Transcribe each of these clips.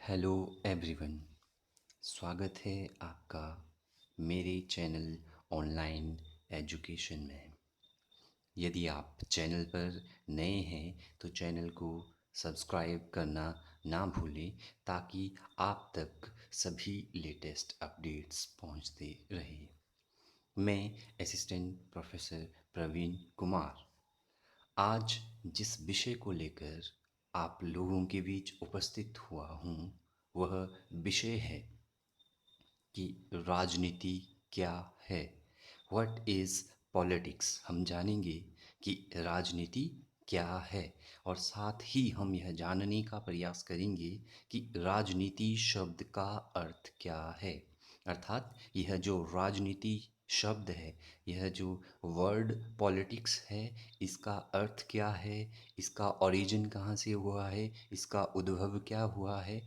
Hello everyone. स्वागत है आपका मेरे चैनल ऑनलाइन एजुकेशन में। यदि आप चैनल पर नए हैं तो चैनल को सब्सक्राइब करना ना भूलें ताकि आप तक सभी लेटेस्ट अपडेट्स पहुंचते रहें। मैं असिस्टेंट प्रोफेसर प्रवीण कुमार आज जिस विषय को लेकर आप लोगों के बीच उपस्थित हुआ हूँ वह विषय है कि राजनीति क्या है। What is politics. हम जानेंगे कि राजनीति क्या है और साथ ही हम यह जानने का प्रयास करेंगे कि राजनीति शब्द का अर्थ क्या है। अर्थात यह जो राजनीति शब्द है, यह जो वर्ड पॉलिटिक्स है, इसका अर्थ क्या है, इसका ओरिजिन कहाँ से हुआ है, इसका उद्भव क्या हुआ है,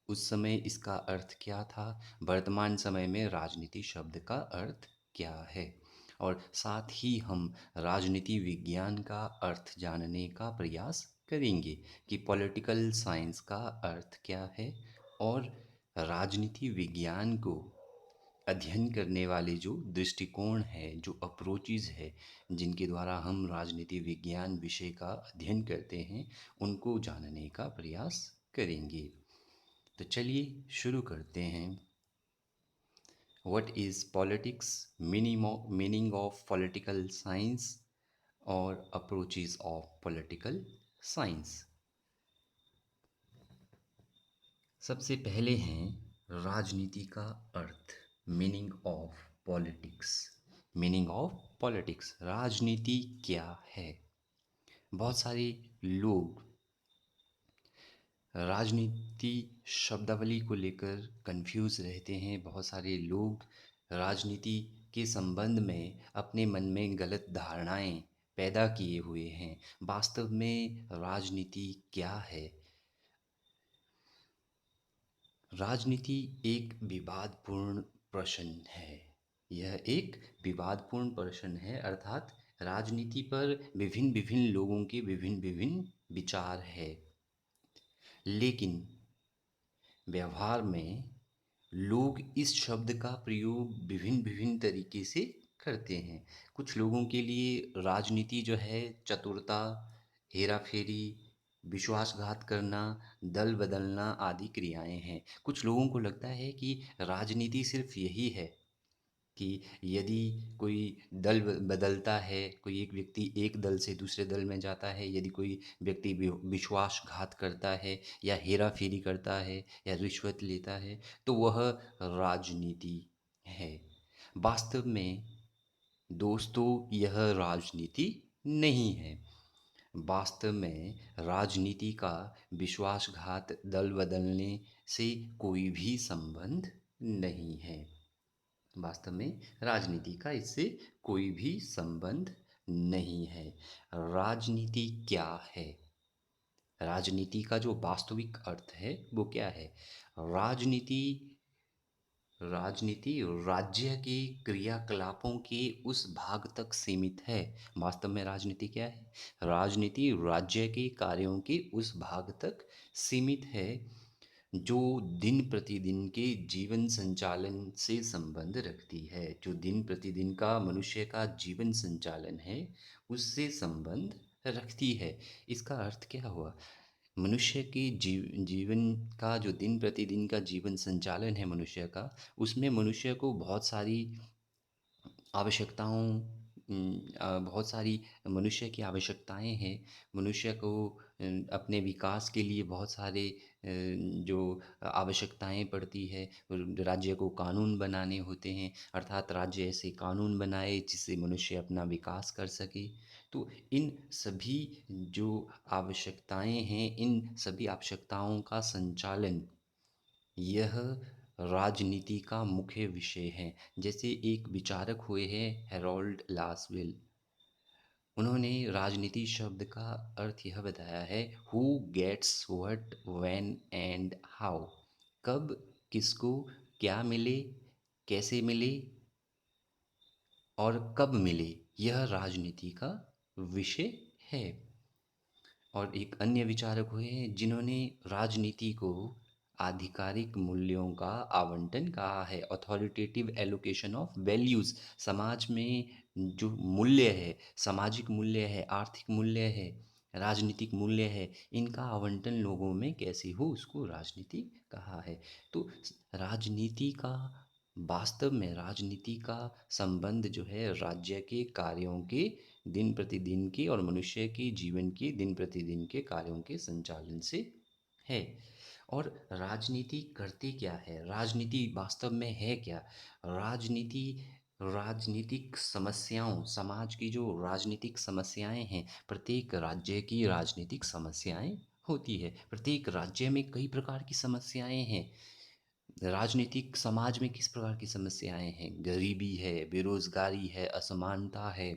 उस समय इसका अर्थ क्या था, वर्तमान समय में राजनीति शब्द का अर्थ क्या है। और साथ ही हम राजनीति विज्ञान का अर्थ जानने का प्रयास करेंगे कि पॉलिटिकल साइंस का अर्थ क्या है और राजनीति विज्ञान को अध्ययन करने वाले जो दृष्टिकोण है, जो अप्रोचेज़ है, जिनके द्वारा हम राजनीति विज्ञान विषय का अध्ययन करते हैं, उनको जानने का प्रयास करेंगे। तो चलिए शुरू करते हैं। What is politics, meaning of political science और अप्रोचेज़ ऑफ पॉलिटिकल साइंस। सबसे पहले हैं राजनीति का अर्थ, meaning of politics. Meaning of politics, राजनीति क्या है। बहुत सारे लोग राजनीति शब्दावली को लेकर कंफ्यूज रहते हैं। बहुत सारे लोग राजनीति के संबंध में अपने मन में गलत धारणाएं पैदा किए हुए हैं। वास्तव में राजनीति क्या है। राजनीति एक विवादपूर्ण प्रश्न है। यह एक विवादपूर्ण प्रश्न है, अर्थात राजनीति पर विभिन्न विभिन्न लोगों के विभिन्न विभिन्न विचार है। लेकिन व्यवहार में लोग इस शब्द का प्रयोग विभिन्न विभिन्न तरीके से करते हैं। कुछ लोगों के लिए राजनीति जो है चतुरता, हेराफेरी, विश्वासघात करना, दल बदलना आदि क्रियाएं हैं। कुछ लोगों को लगता है कि राजनीति सिर्फ यही है कि यदि कोई दल बदलता है, कोई एक व्यक्ति एक दल से दूसरे दल में जाता है, यदि कोई व्यक्ति विश्वासघात करता है या हेरा फेरी करता है या रिश्वत लेता है तो वह राजनीति है। वास्तव में दोस्तों यह राजनीति नहीं है। वास्तव में राजनीति का विश्वासघात, दल बदलने से कोई भी संबंध नहीं है। वास्तव में राजनीति का इससे कोई भी संबंध नहीं है। राजनीति क्या है। राजनीति का जो वास्तविक अर्थ है वो क्या है। राजनीति राजनीति राज्य के क्रियाकलापों के उस भाग तक सीमित है। वास्तव में राजनीति क्या है। राजनीति राज्य के कार्यों के उस भाग तक सीमित है जो दिन प्रतिदिन के जीवन संचालन से संबंध रखती है। जो दिन प्रतिदिन का मनुष्य का जीवन संचालन है उससे संबंध रखती है। इसका अर्थ क्या हुआ। मनुष्य के जीवन का जो दिन प्रतिदिन का जीवन संचालन है मनुष्य का, उसमें मनुष्य को बहुत सारी आवश्यकताओं बहुत सारी मनुष्य की आवश्यकताएं हैं। मनुष्य को अपने विकास के लिए बहुत सारे जो आवश्यकताएं पड़ती है। राज्य को कानून बनाने होते हैं, अर्थात राज्य ऐसे कानून बनाए जिससे मनुष्य अपना विकास कर सके। तो इन सभी जो आवश्यकताएं हैं, इन सभी आवश्यकताओं का संचालन यह राजनीति का मुख्य विषय है। जैसे एक विचारक हुए हैं हेरोल्ड लासवेल। उन्होंने राजनीति शब्द का अर्थ यह बताया है, who gets what when and how. कब किसको क्या मिले, कैसे मिले और कब मिले, यह राजनीति का विषय है। और एक अन्य विचारक हुए हैं जिन्होंने राजनीति को आधिकारिक मूल्यों का आवंटन कहा है। अथॉरिटेटिव एलोकेशन ऑफ वैल्यूज़, समाज में जो मूल्य है, सामाजिक मूल्य है, आर्थिक मूल्य है, राजनीतिक मूल्य है, इनका आवंटन लोगों में कैसे हो, उसको राजनीति कहा है। तो राजनीति का, वास्तव में राजनीति का संबंध जो है राज्य के कार्यों के, दिन प्रतिदिन के, और मनुष्य के जीवन के दिन प्रतिदिन के कार्यों के संचालन से है। और राजनीति करती क्या है, राजनीति वास्तव में है क्या? राजनीति राजनीतिक समस्याओं, समाज की जो राजनीतिक समस्याएं हैं, प्रत्येक राज्य की राजनीतिक समस्याएं होती है। प्रत्येक राज्य में कई प्रकार की समस्याएं हैं। राजनीतिक समाज में किस प्रकार की समस्याएं हैं? गरीबी है, बेरोजगारी है, असमानता है,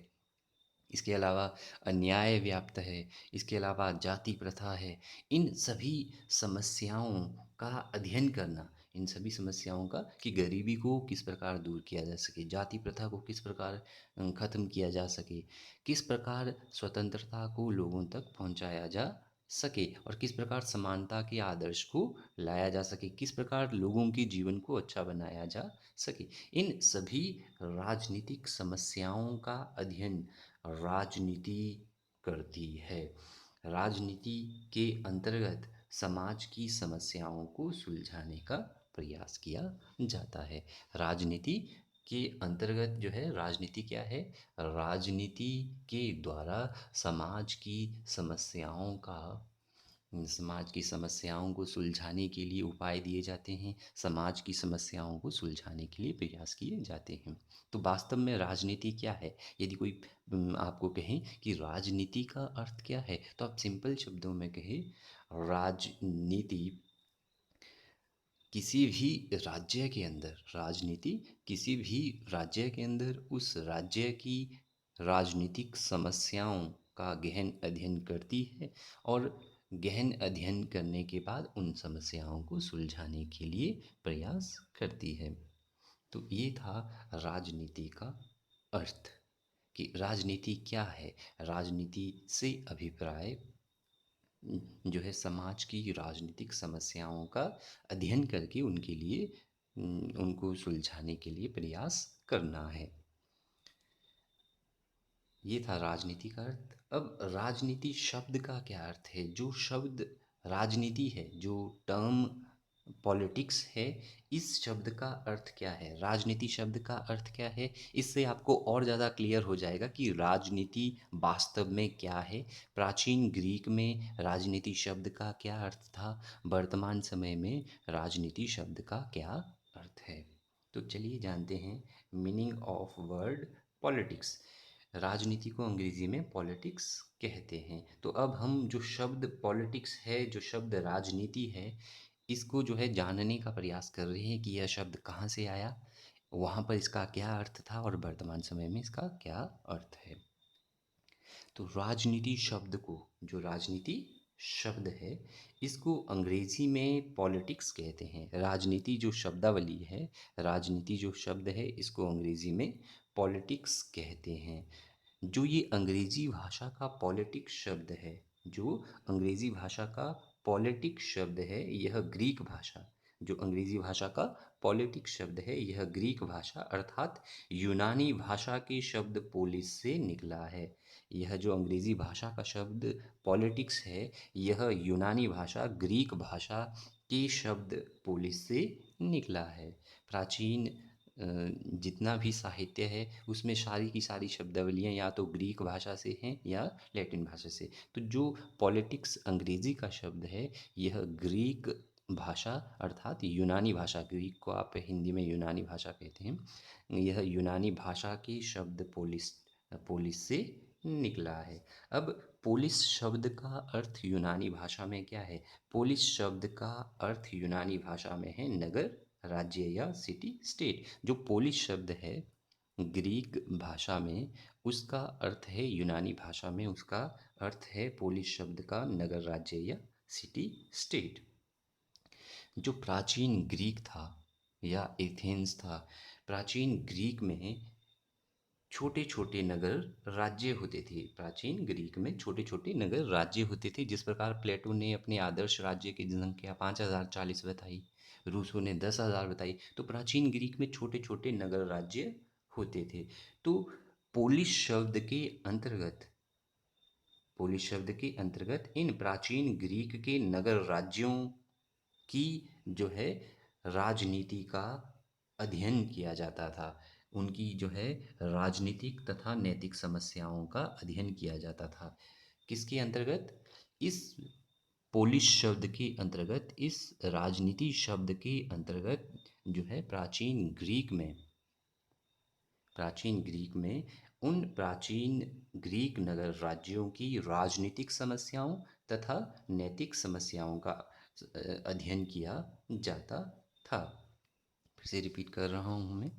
इसके अलावा अन्याय व्याप्त है, इसके अलावा जाति प्रथा है। इन सभी समस्याओं का अध्ययन करना, इन सभी समस्याओं का, कि गरीबी को किस प्रकार दूर किया जा सके, जाति प्रथा को किस प्रकार ख़त्म किया जा सके, किस प्रकार स्वतंत्रता को लोगों तक पहुंचाया जा सके, और किस प्रकार समानता के आदर्श को लाया जा सके, किस प्रकार लोगों के जीवन को अच्छा बनाया जा सके। इन सभी राजनीतिक समस्याओं का अध्ययन राजनीति करती है। राजनीति के अंतर्गत समाज की समस्याओं को सुलझाने का प्रयास किया जाता है। राजनीति के अंतर्गत जो है, राजनीति क्या है? राजनीति के द्वारा समाज की समस्याओं का, समाज की समस्याओं को सुलझाने के लिए उपाय दिए जाते हैं, समाज की समस्याओं को सुलझाने के लिए प्रयास किए जाते हैं। तो वास्तव में राजनीति क्या है? यदि कोई आपको कहें कि राजनीति का अर्थ क्या है, तो आप सिंपल शब्दों में कहें, राजनीति किसी भी राज्य के अंदर, राजनीति किसी भी राज्य के अंदर उस राज्य की राजनीतिक समस्याओं का गहन अध्ययन करती है, और गहन अध्ययन करने के बाद उन समस्याओं को सुलझाने के लिए प्रयास करती है। तो ये था राजनीति का अर्थ, कि राजनीति क्या है। राजनीति से अभिप्राय जो है, समाज की राजनीतिक समस्याओं का अध्ययन करके उनके लिए, उनको सुलझाने के लिए प्रयास करना है। ये था राजनीति का अर्थ। अब राजनीति शब्द का क्या अर्थ है? जो शब्द राजनीति है, जो टर्म पॉलिटिक्स है, इस शब्द का अर्थ क्या है, राजनीति शब्द का अर्थ क्या है, इससे आपको और ज़्यादा क्लियर हो जाएगा कि राजनीति वास्तव में क्या है। प्राचीन ग्रीक में राजनीति शब्द का क्या अर्थ था, वर्तमान समय में राजनीति शब्द का क्या अर्थ है। तो चलिए जानते हैं मीनिंग ऑफ वर्ड पॉलिटिक्स। राजनीति को अंग्रेजी में पॉलिटिक्स कहते हैं। तो अब हम जो शब्द पॉलिटिक्स है, जो शब्द राजनीति है, इसको जो है जानने का प्रयास कर रहे हैं कि यह शब्द कहाँ से आया, वहाँ पर इसका क्या अर्थ था, और वर्तमान समय में इसका क्या अर्थ है। तो राजनीति शब्द को, जो राजनीति शब्द है, इसको अंग्रेजी में पॉलिटिक्स कहते हैं। राजनीति जो शब्दावली है, राजनीति जो शब्द है, इसको अंग्रेजी में पॉलिटिक्स कहते हैं। जो ये अंग्रेजी भाषा का पॉलिटिक्स शब्द है, जो अंग्रेजी भाषा का पॉलिटिक्स शब्द है, यह ग्रीक भाषा, जो अंग्रेजी भाषा का पॉलिटिक्स शब्द है, यह ग्रीक भाषा अर्थात यूनानी भाषा के शब्द पोलिस से निकला है। यह जो अंग्रेजी भाषा का शब्द पॉलिटिक्स है, यह यूनानी भाषा, ग्रीक भाषा के शब्द पोलिस से निकला है। प्राचीन जितना भी साहित्य है, उसमें सारी की सारी शब्दावलियाँ या तो ग्रीक भाषा से हैं या लैटिन भाषा से। तो जो पॉलिटिक्स अंग्रेजी का शब्द है, यह ग्रीक भाषा अर्थात यूनानी भाषा, ग्रीक को आप हिंदी में यूनानी भाषा कहते हैं, यह यूनानी भाषा के शब्द पोलिस पोलिस से निकला है। अब पोलिस शब्द का अर्थ यूनानी भाषा में क्या है? पोलिस शब्द का अर्थ यूनानी भाषा में है नगर, राज्य या सिटी स्टेट। जो पोलिश शब्द है ग्रीक भाषा में, उसका अर्थ है, यूनानी भाषा में उसका अर्थ है पोलिश शब्द का नगर, राज्य या सिटी स्टेट। जो प्राचीन ग्रीक था या एथेंस था, प्राचीन ग्रीक में छोटे छोटे नगर राज्य होते थे। प्राचीन ग्रीक में छोटे छोटे नगर राज्य होते थे। जिस प्रकार प्लेटो ने अपने आदर्श राज्य की जनसंख्या 5040 बताई, रूसो ने 10,000 बताई, तो प्राचीन ग्रीक में छोटे छोटे नगर राज्य होते थे। तो पोलिश शब्द के अंतर्गत पोलिश शब्द के अंतर्गत इन प्राचीन ग्रीक के नगर राज्यों की जो है राजनीति का अध्ययन किया जाता था। उनकी जो है राजनीतिक तथा नैतिक समस्याओं का अध्ययन किया जाता था। किसके अंतर्गत? इस पोलिश शब्द के अंतर्गत, इस राजनीति शब्द के अंतर्गत जो है प्राचीन ग्रीक में उन प्राचीन ग्रीक नगर राज्यों की राजनीतिक समस्याओं तथा नैतिक समस्याओं का अध्ययन किया जाता था। फिर से रिपीट कर रहा हूँ मैं।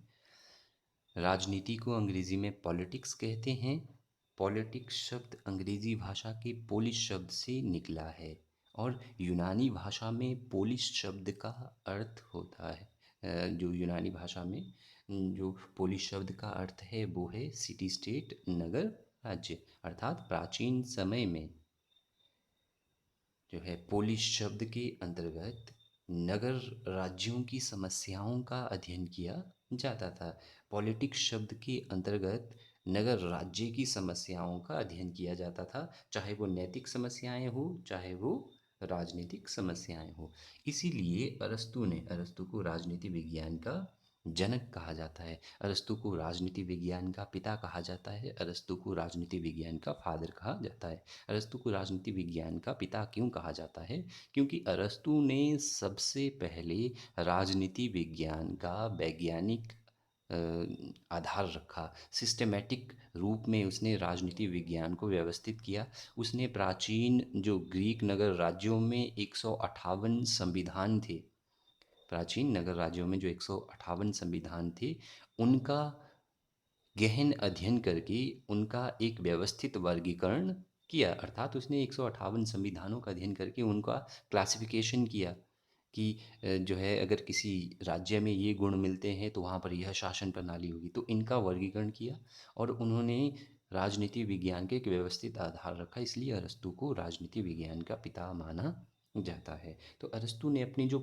राजनीति को अंग्रेजी में पॉलिटिक्स कहते हैं। पॉलिटिक्स शब्द अंग्रेजी भाषा के पोलिश शब्द से निकला है और यूनानी भाषा में पोलिश शब्द का अर्थ होता है, जो यूनानी भाषा में जो पोलिश शब्द का अर्थ है वो है सिटी स्टेट, नगर राज्य। अर्थात प्राचीन समय में जो है पोलिश शब्द के अंतर्गत नगर राज्यों की समस्याओं का अध्ययन किया जाता था। पॉलिटिक्स शब्द के अंतर्गत नगर राज्य की समस्याओं का अध्ययन किया जाता था, चाहे वो नैतिक समस्याएं हो, चाहे वो राजनीतिक समस्याएं हो। इसीलिए अरस्तु को राजनीति विज्ञान का जनक कहा जाता है। अरस्तु को राजनीति विज्ञान का पिता कहा जाता है। अरस्तु को राजनीति विज्ञान का फादर कहा जाता है। अरस्तु को राजनीति विज्ञान का पिता क्यों कहा जाता है? क्योंकि अरस्तु ने सबसे पहले राजनीति विज्ञान का वैज्ञानिक आधार रखा। सिस्टेमैटिक रूप में उसने राजनीति विज्ञान को व्यवस्थित किया। उसने प्राचीन जो ग्रीक नगर राज्यों में 158 संविधान थे, प्राचीन नगर राज्यों में जो 158 संविधान थे, उनका गहन अध्ययन करके उनका एक व्यवस्थित वर्गीकरण किया। अर्थात उसने 158 संविधानों का अध्ययन करके उनका क्लासिफिकेशन किया कि जो है अगर किसी राज्य में ये गुण मिलते हैं तो वहाँ पर यह शासन प्रणाली होगी। तो इनका वर्गीकरण किया और उन्होंने राजनीति विज्ञान के एक व्यवस्थित आधार रखा। इसलिए अरस्तु को राजनीति विज्ञान का पिता माना जाता है। तो अरस्तु ने अपनी जो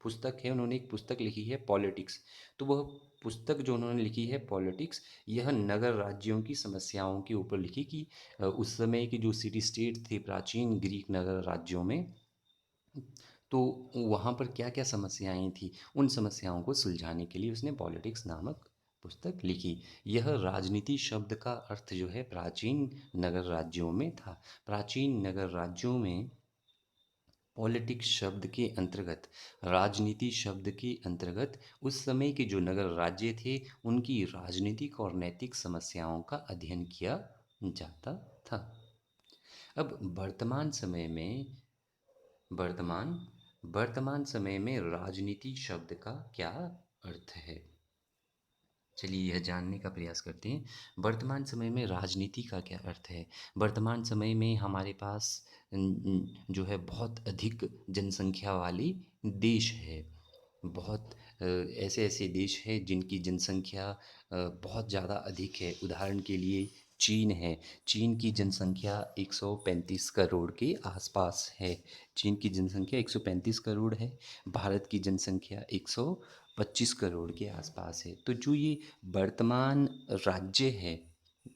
पुस्तक है, उन्होंने एक पुस्तक लिखी है पॉलिटिक्स। तो वह पुस्तक जो उन्होंने लिखी है पॉलिटिक्स, यह नगर राज्यों की समस्याओं के ऊपर लिखी कि उस समय की जो सिटी स्टेट थे प्राचीन ग्रीक नगर राज्यों में, तो वहाँ पर क्या क्या समस्याएं थी, उन समस्याओं को सुलझाने के लिए उसने पॉलिटिक्स नामक पुस्तक लिखी। यह राजनीति शब्द का अर्थ जो है प्राचीन नगर राज्यों में था। प्राचीन नगर राज्यों में पॉलिटिक्स शब्द के अंतर्गत, राजनीति शब्द के अंतर्गत उस समय के जो नगर राज्य थे उनकी राजनीतिक और नैतिक समस्याओं का अध्ययन किया जाता था। अब वर्तमान वर्तमान समय में राजनीति शब्द का क्या अर्थ है, चलिए यह जानने का प्रयास करते हैं। वर्तमान समय में राजनीति का क्या अर्थ है? वर्तमान समय में हमारे पास जो है बहुत अधिक जनसंख्या वाली देश है। बहुत ऐसे ऐसे देश हैं जिनकी जनसंख्या बहुत ज़्यादा अधिक है। उदाहरण के लिए चीन है। चीन की जनसंख्या 135 करोड़ के आसपास है। चीन की जनसंख्या 135 करोड़ है। भारत की जनसंख्या 125 करोड़ के आसपास है। तो वर्तमान राज्य है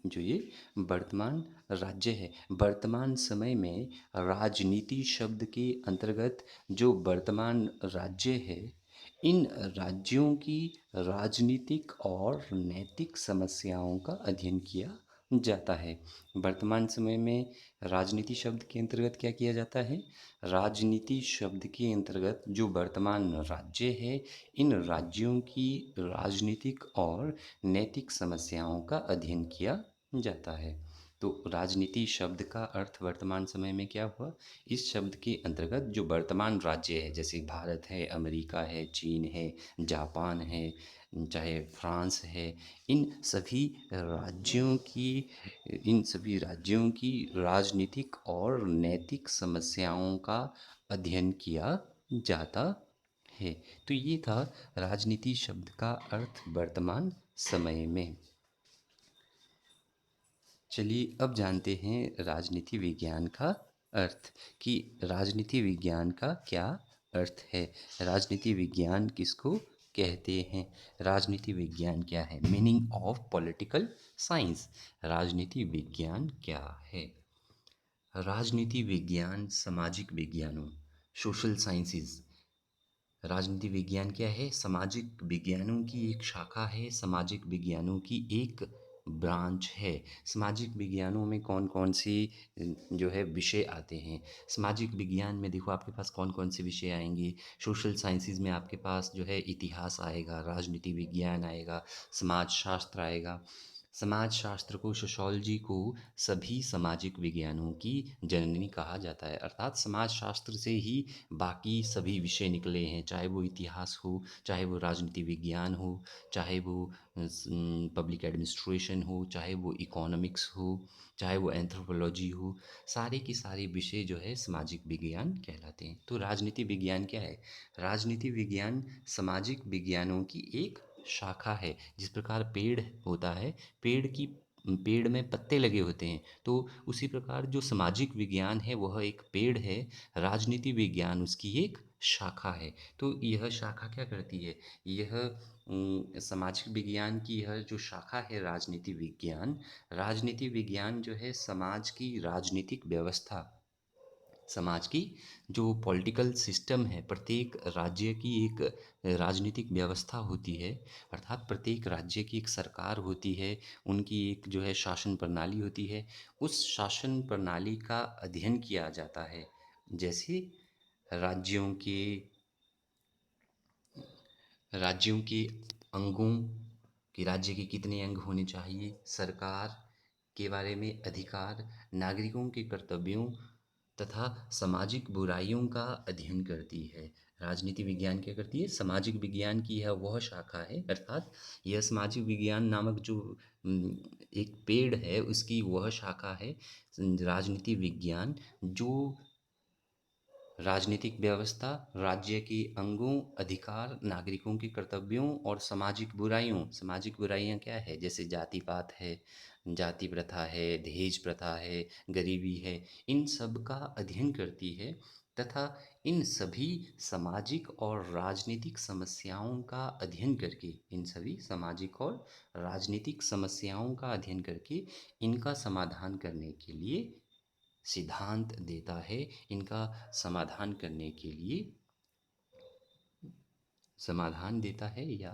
जो ये वर्तमान राज्य है, वर्तमान समय में राजनीति शब्द के अंतर्गत जो वर्तमान राज्य है, इन राज्यों की राजनीतिक और नैतिक समस्याओं का अध्ययन किया जाता है। वर्तमान समय में राजनीति शब्द के अंतर्गत क्या किया जाता है? राजनीति शब्द के अंतर्गत जो वर्तमान राज्य है, इन राज्यों की राजनीतिक और नैतिक समस्याओं का अध्ययन किया जाता है। तो राजनीति शब्द का अर्थ वर्तमान समय में क्या हुआ? इस शब्द के अंतर्गत जो वर्तमान राज्य है, जैसे भारत है, अमेरिका है, चीन है, जापान है, चाहे फ्रांस है, इन सभी राज्यों की राजनीतिक और नैतिक समस्याओं का अध्ययन किया जाता है। तो ये था राजनीति शब्द का अर्थ वर्तमान समय में। चलिए अब जानते हैं राजनीति विज्ञान का अर्थ कि राजनीति विज्ञान का क्या अर्थ है। राजनीति विज्ञान किसको कहते हैं? राजनीति विज्ञान क्या है? Meaning of political science. राजनीति विज्ञान क्या है? राजनीति विज्ञान सामाजिक विज्ञानों, सोशल साइंसेज। राजनीति विज्ञान क्या है? सामाजिक विज्ञानों की एक शाखा है, सामाजिक विज्ञानों की एक ब्रांच है। सामाजिक विज्ञानों में कौन कौन सी जो है विषय आते हैं? सामाजिक विज्ञान में देखो आपके पास कौन कौन से विषय आएंगे। सोशल साइंसेज में आपके पास जो है इतिहास आएगा, राजनीति विज्ञान आएगा, समाज शास्त्र आएगा। समाज शास्त्र को, सोशोलॉजी को सभी सामाजिक विज्ञानों की जननी कहा जाता है। अर्थात समाज शास्त्र से ही बाकी सभी विषय निकले हैं, चाहे वो इतिहास हो, चाहे वो राजनीति विज्ञान हो, चाहे वो पब्लिक एडमिनिस्ट्रेशन हो, चाहे वो इकोनॉमिक्स हो, चाहे वो एंथ्रोपोलॉजी हो। सारे के सारे विषय जो है सामाजिक विज्ञान कहलाते हैं। तो राजनीति विज्ञान क्या है? राजनीति विज्ञान सामाजिक विज्ञानों की एक शाखा है। जिस प्रकार पेड़ होता है, पेड़ में पत्ते लगे होते हैं, तो उसी प्रकार जो सामाजिक विज्ञान है वह एक पेड़ है, राजनीति विज्ञान उसकी एक शाखा है। तो यह शाखा क्या करती है? यह सामाजिक विज्ञान की यह जो शाखा है राजनीति विज्ञान जो है समाज की राजनीतिक व्यवस्था, समाज की जो पॉलिटिकल सिस्टम है, प्रत्येक राज्य की एक राजनीतिक व्यवस्था होती है। अर्थात प्रत्येक राज्य की एक सरकार होती है, उनकी एक जो है शासन प्रणाली होती है। उस शासन प्रणाली का अध्ययन किया जाता है। जैसे राज्यों के राज्यों के अंगों कि राज्य के कितने अंग होने चाहिए, सरकार के बारे में अधिकार, नागरिकों के कर्तव्यों तथा सामाजिक बुराइयों का अध्ययन करती है। राजनीति विज्ञान क्या करती है? सामाजिक विज्ञान की यह वह शाखा है, अर्थात यह सामाजिक विज्ञान नामक जो एक पेड़ है उसकी वह शाखा है राजनीति विज्ञान, जो राजनीतिक व्यवस्था, राज्य के अंगों, अधिकार, नागरिकों के कर्तव्यों और सामाजिक बुराइयां क्या है? जैसे जाति पात है, जाति प्रथा है, दहेज प्रथा है, गरीबी है, इन सब का अध्ययन करती है तथा इन सभी सामाजिक और राजनीतिक समस्याओं का अध्ययन करके, इन सभी सामाजिक और राजनीतिक समस्याओं का अध्ययन करके इनका समाधान करने के लिए सिद्धांत देता है। इनका समाधान करने के लिए समाधान देता है या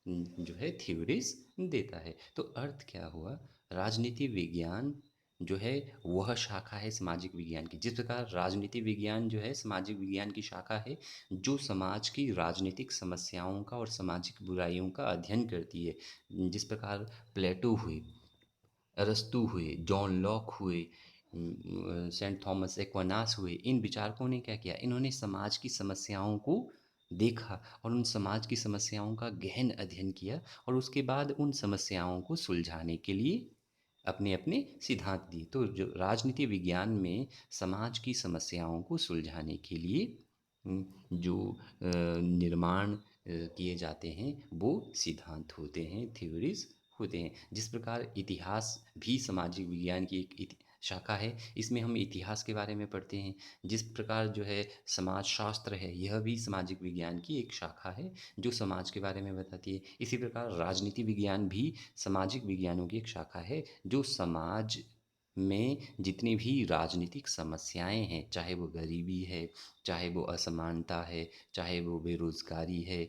जो है थ्योरीज देता है। तो अर्थ क्या हुआ? राजनीति विज्ञान जो है वह शाखा है सामाजिक विज्ञान की। जिस प्रकार राजनीति विज्ञान जो है सामाजिक विज्ञान की शाखा है, जो समाज की राजनीतिक समस्याओं का और सामाजिक बुराइयों का अध्ययन करती है। जिस प्रकार प्लेटो हुए, अरस्तू हुए, जॉन लॉक हुए, सेंट थॉमस एक्विनास हुए, इन विचारकों ने क्या किया? इन्होंने समाज की समस्याओं को देखा और उन समाज की समस्याओं का गहन अध्ययन किया और उसके बाद उन समस्याओं को सुलझाने के लिए अपने अपने सिद्धांत दिए। तो जो राजनीति विज्ञान में समाज की समस्याओं को सुलझाने के लिए जो निर्माण किए जाते हैं वो सिद्धांत होते हैं, थ्योरीज होते हैं। जिस प्रकार इतिहास भी सामाजिक विज्ञान की एक शाखा है, इसमें हम इतिहास के बारे में पढ़ते हैं। जिस प्रकार जो है समाज शास्त्र है, यह भी सामाजिक विज्ञान की एक शाखा है जो समाज के बारे में बताती है। इसी प्रकार राजनीति विज्ञान भी सामाजिक विज्ञानों की एक शाखा है जो समाज में जितनी भी राजनीतिक समस्याएं हैं, चाहे वो गरीबी है, चाहे वो असमानता है, चाहे वो बेरोज़गारी है,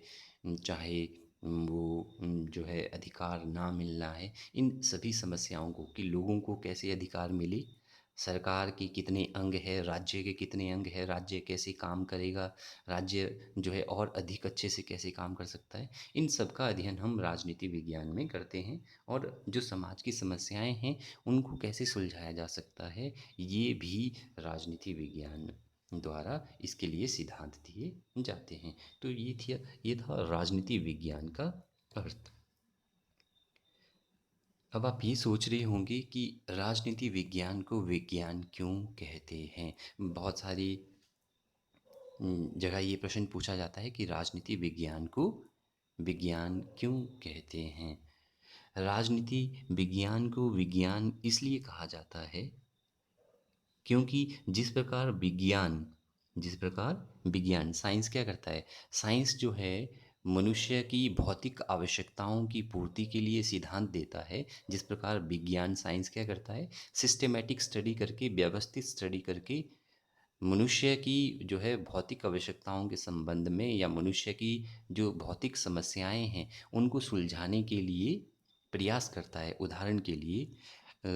चाहे वो जो है अधिकार ना मिलना है, इन सभी समस्याओं को कि लोगों को कैसे अधिकार मिले, सरकार के कितने अंग है, राज्य के कितने अंग है, राज्य कैसे काम करेगा, राज्य जो है और अधिक अच्छे से कैसे काम कर सकता है, इन सब का अध्ययन हम राजनीति विज्ञान में करते हैं। और जो समाज की समस्याएं हैं उनको कैसे सुलझाया जा सकता है, ये भी राजनीति विज्ञान द्वारा इसके लिए सिद्धांत दिए जाते हैं। तो ये था राजनीति विज्ञान का अर्थ। अब आप ये सोच रहे होंगे कि राजनीति विज्ञान को विज्ञान क्यों कहते हैं? बहुत सारी जगह ये प्रश्न पूछा जाता है कि राजनीति विज्ञान को विज्ञान क्यों कहते हैं? राजनीति विज्ञान को विज्ञान इसलिए कहा जाता है क्योंकि जिस प्रकार विज्ञान साइंस क्या करता है? साइंस जो है मनुष्य की भौतिक आवश्यकताओं की पूर्ति के लिए सिद्धांत देता है। जिस प्रकार विज्ञान साइंस क्या करता है? सिस्टेमैटिक स्टडी करके, व्यवस्थित स्टडी करके मनुष्य की जो है भौतिक आवश्यकताओं के संबंध में या मनुष्य की जो भौतिक समस्याएं हैं उनको सुलझाने के लिए प्रयास करता है। उदाहरण के लिए अ,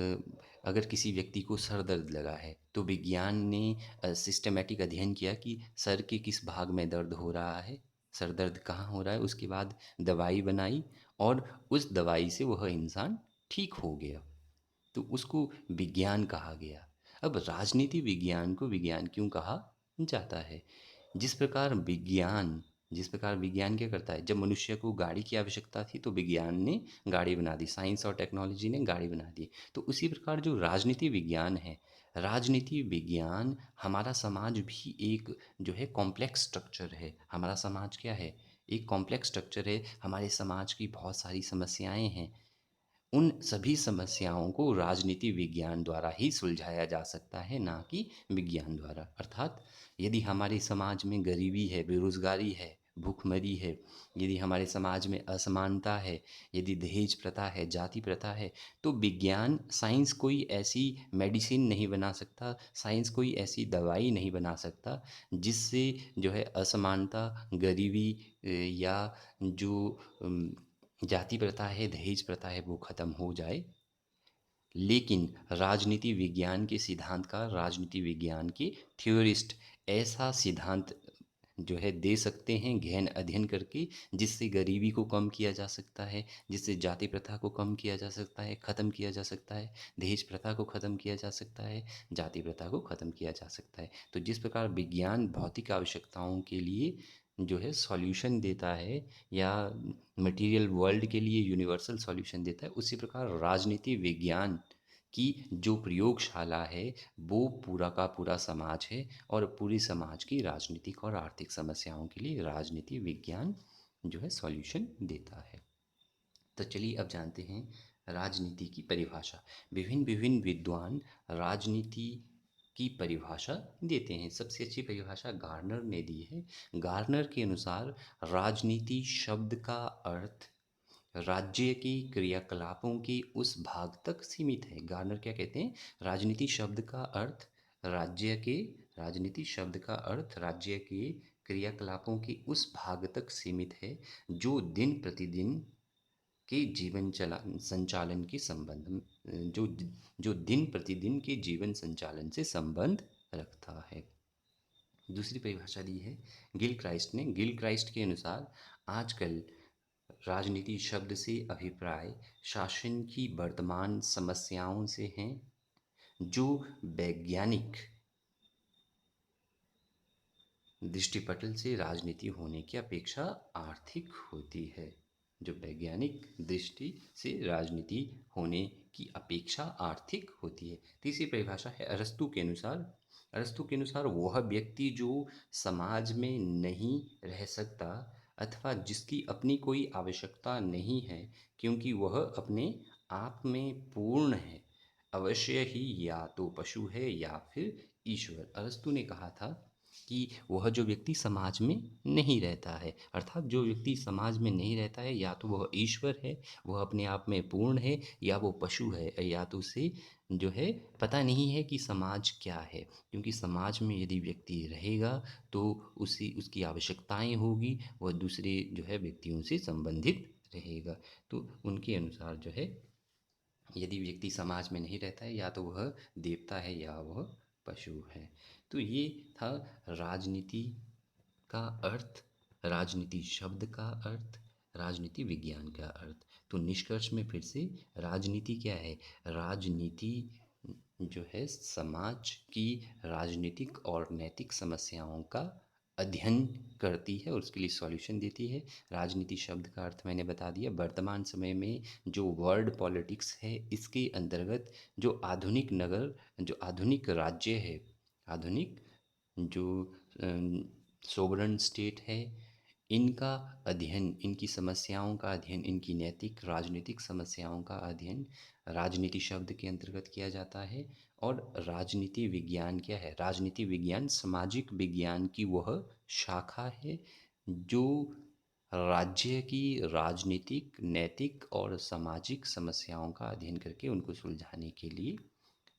अगर किसी व्यक्ति को सर दर्द लगा है तो विज्ञान ने सिस्टेमैटिक अध्ययन किया कि सर के किस भाग में दर्द हो रहा है, सर दर्द कहाँ हो रहा है, उसके बाद दवाई बनाई और उस दवाई से वह इंसान ठीक हो गया। तो उसको विज्ञान कहा गया। अब राजनीति विज्ञान को विज्ञान क्यों कहा जाता है? जिस प्रकार विज्ञान जिस प्रकार विज्ञान क्या करता है, जब मनुष्य को गाड़ी की आवश्यकता थी तो विज्ञान ने गाड़ी बना दी, साइंस और टेक्नोलॉजी ने गाड़ी बना दी। तो उसी प्रकार जो राजनीति विज्ञान है, राजनीति विज्ञान हमारा समाज भी एक जो है कॉम्प्लेक्स स्ट्रक्चर है। हमारा समाज क्या है? एक कॉम्प्लेक्स स्ट्रक्चर है। हमारे समाज की बहुत सारी समस्याएं हैं। उन सभी समस्याओं को राजनीति विज्ञान द्वारा ही सुलझाया जा सकता है, ना कि विज्ञान द्वारा। अर्थात यदि हमारे समाज में गरीबी है, बेरोजगारी है, भूखमरी है, यदि हमारे समाज में असमानता है, यदि दहेज प्रथा है, जाति प्रथा है, तो विज्ञान साइंस कोई ऐसी मेडिसिन नहीं बना सकता, साइंस कोई ऐसी दवाई नहीं बना सकता जिससे जो है असमानता, गरीबी या जो जाति प्रथा है, दहेज प्रथा है, वो खत्म हो जाए। लेकिन राजनीति विज्ञान के सिद्धांतकार, राजनीति विज्ञान के थ्योरिस्ट ऐसा सिद्धांत जो है दे सकते हैं गहन अध्ययन करके, जिससे गरीबी को कम किया जा सकता है, जिससे जाति प्रथा को कम किया जा सकता है, ख़त्म किया जा सकता है, दहेज प्रथा को ख़त्म किया जा सकता है, जाति प्रथा को ख़त्म किया जा सकता है। तो जिस प्रकार विज्ञान भौतिक आवश्यकताओं के लिए जो है सॉल्यूशन देता है या मटेरियल वर्ल्ड के लिए यूनिवर्सल सॉल्यूशन देता है, उसी प्रकार राजनीति विज्ञान की जो प्रयोगशाला है वो पूरा का पूरा समाज है और पूरी समाज की राजनीतिक और आर्थिक समस्याओं के लिए राजनीति विज्ञान जो है सॉल्यूशन देता है। तो चलिए अब जानते हैं राजनीति की परिभाषा। विभिन्न विभिन्न विद्वान राजनीति की परिभाषा देते हैं। सबसे अच्छी परिभाषा गार्नर ने दी है। गार्नर के अनुसार राजनीति शब्द का अर्थ राज्य के क्रियाकलापों के उस भाग तक सीमित है। गार्नर क्या कहते हैं? राजनीति शब्द का अर्थ राज्य के राजनीति शब्द का अर्थ राज्य के क्रियाकलापों के उस भाग तक सीमित है जो दिन प्रतिदिन के जीवन चला संचालन के संबंध जो जो दिन प्रतिदिन के जीवन संचालन से संबंध रखता है। दूसरी परिभाषा दी है गिल क्राइस्ट ने। गिल क्राइस्ट के अनुसार आजकल राजनीति शब्द से अभिप्राय शासन की वर्तमान समस्याओं से हैं जो वैज्ञानिक दृष्टिपटल से राजनीति होने की अपेक्षा आर्थिक होती है। जो वैज्ञानिक दृष्टि से राजनीति होने की अपेक्षा आर्थिक होती है। तीसरी परिभाषा है अरस्तू के अनुसार। अरस्तू के अनुसार वह व्यक्ति जो समाज में नहीं रह सकता अथवा जिसकी अपनी कोई आवश्यकता नहीं है क्योंकि वह अपने आप में पूर्ण है, अवश्य ही या तो पशु है या फिर ईश्वर। अरस्तू ने कहा था कि वह जो व्यक्ति समाज में नहीं रहता है, अर्थात जो व्यक्ति समाज में नहीं रहता है, या तो वह ईश्वर है, वह अपने आप में पूर्ण है, या वो पशु है, या तो उसे जो है पता नहीं है कि समाज क्या है। क्योंकि समाज में यदि व्यक्ति रहेगा तो उसकी आवश्यकताएं होगी, वह दूसरे जो है व्यक्तियों से संबंधित रहेगा। तो उनके अनुसार जो है यदि व्यक्ति समाज में नहीं रहता है या तो वह देवता है या वह पशु है। तो ये था राजनीति का अर्थ, राजनीति शब्द का अर्थ, राजनीति विज्ञान का अर्थ। तो निष्कर्ष में फिर से राजनीति क्या है? राजनीति जो है समाज की राजनीतिक और नैतिक समस्याओं का अध्ययन करती है और उसके लिए सॉल्यूशन देती है। राजनीति शब्द का अर्थ मैंने बता दिया। वर्तमान समय में जो वर्ल्ड पॉलिटिक्स है इसके अंतर्गत जो आधुनिक राज्य है, आधुनिक जो सोवरेन स्टेट है, इनका अध्ययन, इनकी समस्याओं का अध्ययन, इनकी नैतिक राजनीतिक समस्याओं का अध्ययन राजनीति शब्द के अंतर्गत किया जाता है। और राजनीति विज्ञान क्या है? राजनीति विज्ञान सामाजिक विज्ञान की वह शाखा है जो राज्य की राजनीतिक, नैतिक और सामाजिक समस्याओं का अध्ययन करके उनको सुलझाने के लिए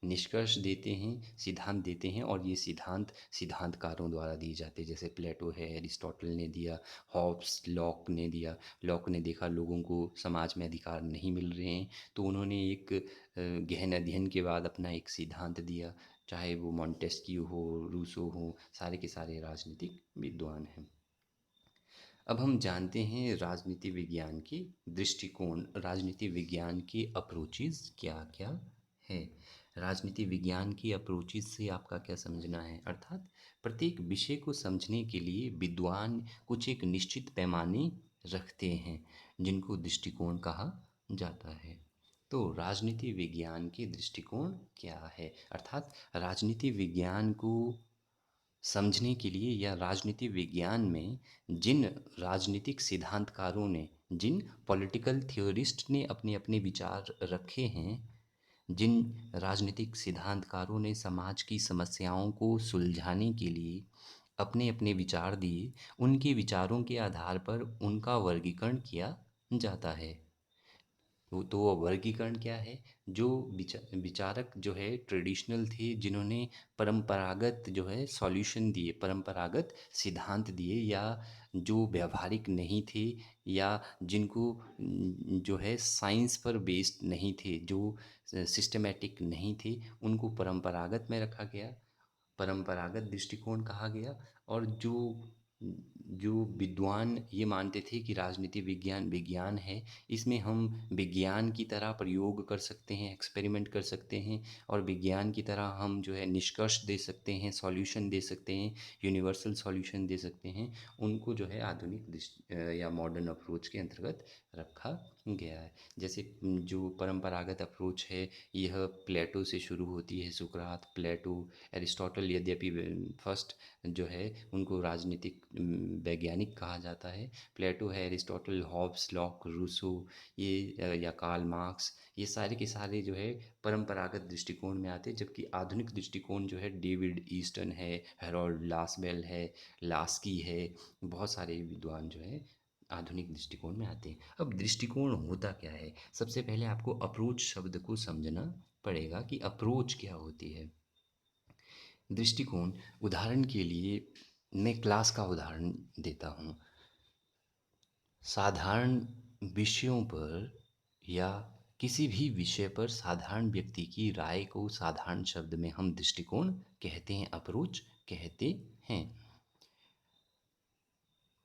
निष्कर्ष देते हैं, सिद्धांत देते हैं। और ये सिद्धांत सिद्धांतकारों द्वारा दिए जाते हैं, जैसे प्लेटो है, एरिस्टोटल ने दिया, हॉब्स, लॉक ने दिया। लॉक ने देखा लोगों को समाज में अधिकार नहीं मिल रहे हैं, तो उन्होंने एक गहन अध्ययन के बाद अपना एक सिद्धांत दिया। चाहे वो मॉन्टेस्क्यू हो, रूसो हो, सारे के सारे राजनीतिक विद्वान हैं। अब हम जानते हैं राजनीति विज्ञान के दृष्टिकोण, राजनीति विज्ञान के अप्रोचेज़ क्या क्या है। राजनीति विज्ञान की अप्रोचेज़ से आपका क्या समझना है? अर्थात प्रत्येक विषय को समझने के लिए विद्वान कुछ एक निश्चित पैमाने रखते हैं, जिनको दृष्टिकोण कहा जाता है। तो राजनीति विज्ञान के दृष्टिकोण क्या है? अर्थात राजनीति विज्ञान को समझने के लिए, या राजनीति विज्ञान में जिन राजनीतिक सिद्धांतकारों ने, जिन पॉलिटिकल थियोरिस्ट ने अपने अपने विचार रखे हैं, जिन राजनीतिक सिद्धांतकारों ने समाज की समस्याओं को सुलझाने के लिए अपने अपने विचार दिए, उनके विचारों के आधार पर उनका वर्गीकरण किया जाता है। तो वो वर्गीकरण क्या है? जो विचारक जो है ट्रेडिशनल थे, जिन्होंने परंपरागत जो है सॉल्यूशन दिए, परंपरागत सिद्धांत दिए, या जो व्यवहारिक नहीं थे, या जिनको जो है साइंस पर बेस्ड नहीं थे, जो सिस्टमेटिक नहीं थे, उनको परंपरागत में रखा गया, परंपरागत दृष्टिकोण कहा गया। और जो जो विद्वान ये मानते थे कि राजनीति विज्ञान विज्ञान है, इसमें हम विज्ञान की तरह प्रयोग कर सकते हैं, एक्सपेरिमेंट कर सकते हैं, और विज्ञान की तरह हम जो है निष्कर्ष दे सकते हैं, सॉल्यूशन दे सकते हैं, यूनिवर्सल सॉल्यूशन दे सकते हैं, उनको जो है आधुनिक या मॉडर्न अप्रोच के अंतर्गत रखा गया है। जैसे जो परंपरागत अप्रोच है, यह प्लेटो से शुरू होती है, सुकरात, प्लेटो, एरिस्टोटल, यद्यपि फर्स्ट जो है उनको राजनीतिक वैज्ञानिक कहा जाता है। प्लेटो है, एरिस्टोटल, हॉब्स, लॉक, रूसो, ये या कार्ल मार्क्स, ये सारे के सारे जो है परंपरागत दृष्टिकोण में आते हैं। जबकि आधुनिक दृष्टिकोण जो है डेविड ईस्टन है, हेरोल्ड लासबेल है, लास्की है, बहुत सारे विद्वान जो है आधुनिक दृष्टिकोण में आते हैं। अब दृष्टिकोण होता क्या है? सबसे पहले आपको अप्रोच शब्द को समझना पड़ेगा कि अप्रोच क्या होती है। दृष्टिकोण, उदाहरण के लिए मैं क्लास का उदाहरण देता हूँ। साधारण विषयों पर, या किसी भी विषय पर साधारण व्यक्ति की राय को साधारण शब्द में हम दृष्टिकोण कहते हैं, अप्रोच कहते हैं।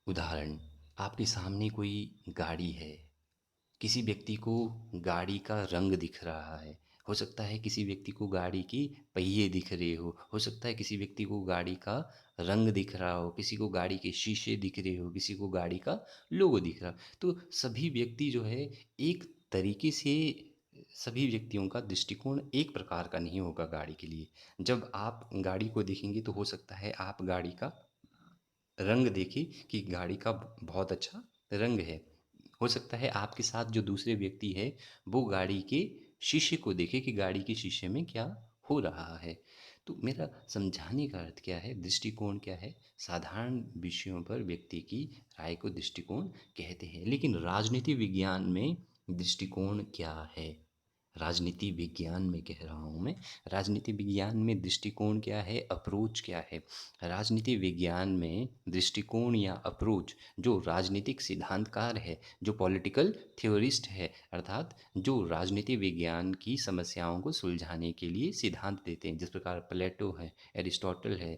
उदाहरण, आपके सामने कोई गाड़ी है, किसी व्यक्ति को गाड़ी का रंग दिख रहा है, हो सकता है किसी व्यक्ति को गाड़ी के पहिए दिख रहे हो सकता है किसी व्यक्ति को गाड़ी का रंग दिख रहा हो, किसी को गाड़ी के शीशे दिख रहे हो, किसी को गाड़ी का लोगो दिख रहा हो। तो सभी व्यक्ति जो है एक तरीके से, सभी व्यक्तियों का दृष्टिकोण एक प्रकार का नहीं होगा गाड़ी के लिए। जब आप गाड़ी को देखेंगे तो हो सकता है आप गाड़ी का रंग देखें कि गाड़ी का बहुत अच्छा रंग है। हो सकता है आपके साथ जो दूसरे व्यक्ति है वो गाड़ी के शीशे को देखे कि गाड़ी के शीशे में क्या हो रहा है। तो मेरा समझाने का अर्थ क्या है, दृष्टिकोण क्या है? साधारण विषयों पर व्यक्ति की राय को दृष्टिकोण कहते हैं। लेकिन राजनीति विज्ञान में दृष्टिकोण क्या है? राजनीति विज्ञान में कह रहा हूँ मैं। राजनीति विज्ञान में दृष्टिकोण क्या है, अप्रोच क्या है? राजनीति विज्ञान में दृष्टिकोण या अप्रोच, जो राजनीतिक सिद्धांतकार है, जो पॉलिटिकल थ्योरिस्ट है, अर्थात जो राजनीति विज्ञान की समस्याओं को सुलझाने के लिए सिद्धांत देते हैं, जिस प्रकार प्लेटो है, एरिस्टोटल है,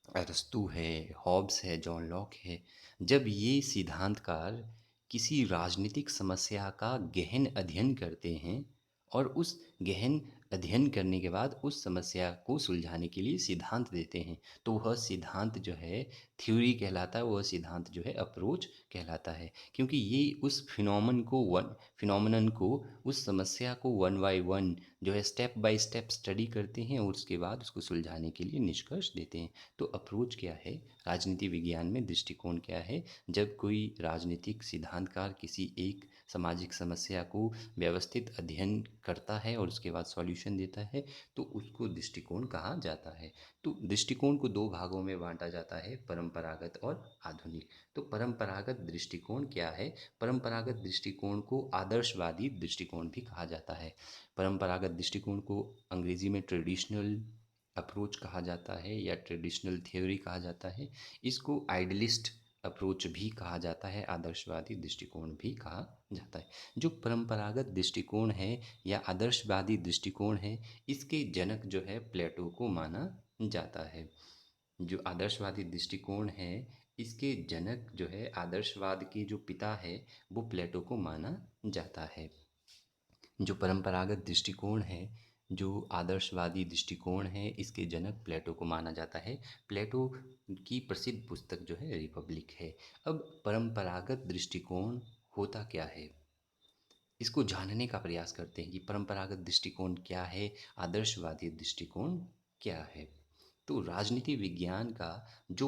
अरस्तू है, हॉब्स है, जॉन लॉक है। जब ये सिद्धांतकार किसी राजनीतिक समस्या का गहन अध्ययन करते हैं, और उस गहन अध्ययन करने के बाद उस समस्या को सुलझाने के लिए सिद्धांत देते हैं, तो वह सिद्धांत जो है थ्योरी कहलाता है, वह सिद्धांत जो है अप्रोच कहलाता है। क्योंकि ये उस फिनोमेनन को, उस समस्या को वन बाय वन जो है स्टेप बाय स्टेप स्टडी करते हैं और उसके बाद उसको सुलझाने के लिए निष्कर्ष देते हैं। तो अप्रोच क्या है, राजनीति विज्ञान में दृष्टिकोण क्या है? जब कोई राजनीतिक सिद्धांतकार किसी एक सामाजिक समस्या को व्यवस्थित अध्ययन करता है और उसके बाद सॉल्यूशन देता है, तो उसको दृष्टिकोण कहा जाता है। तो दृष्टिकोण को दो भागों में बांटा जाता है, परंपरागत और आधुनिक। तो परंपरागत दृष्टिकोण क्या है? परंपरागत दृष्टिकोण को आदर्शवादी दृष्टिकोण भी कहा जाता है। परंपरागत दृष्टिकोण को अंग्रेजी में ट्रेडिशनल अप्रोच कहा जाता है या ट्रेडिशनल थ्योरी कहा जाता है। इसको आइडलिस्ट अप्रोच भी कहा जाता है, आदर्शवादी दृष्टिकोण भी कहा जाता है। जो परंपरागत दृष्टिकोण है या आदर्शवादी दृष्टिकोण है, इसके जनक जो है प्लेटो को माना जाता है। जो आदर्शवादी दृष्टिकोण है, इसके जनक जो है, आदर्शवाद के जो पिता है, वो प्लेटो को माना जाता है। जो परंपरागत दृष्टिकोण है, जो आदर्शवादी दृष्टिकोण है, इसके जनक प्लेटो को माना जाता है। प्लेटो की प्रसिद्ध पुस्तक जो है रिपब्लिक है। अब परंपरागत दृष्टिकोण होता क्या है, इसको जानने का प्रयास करते हैं कि परंपरागत दृष्टिकोण क्या है, आदर्शवादी दृष्टिकोण क्या है। तो राजनीति विज्ञान का जो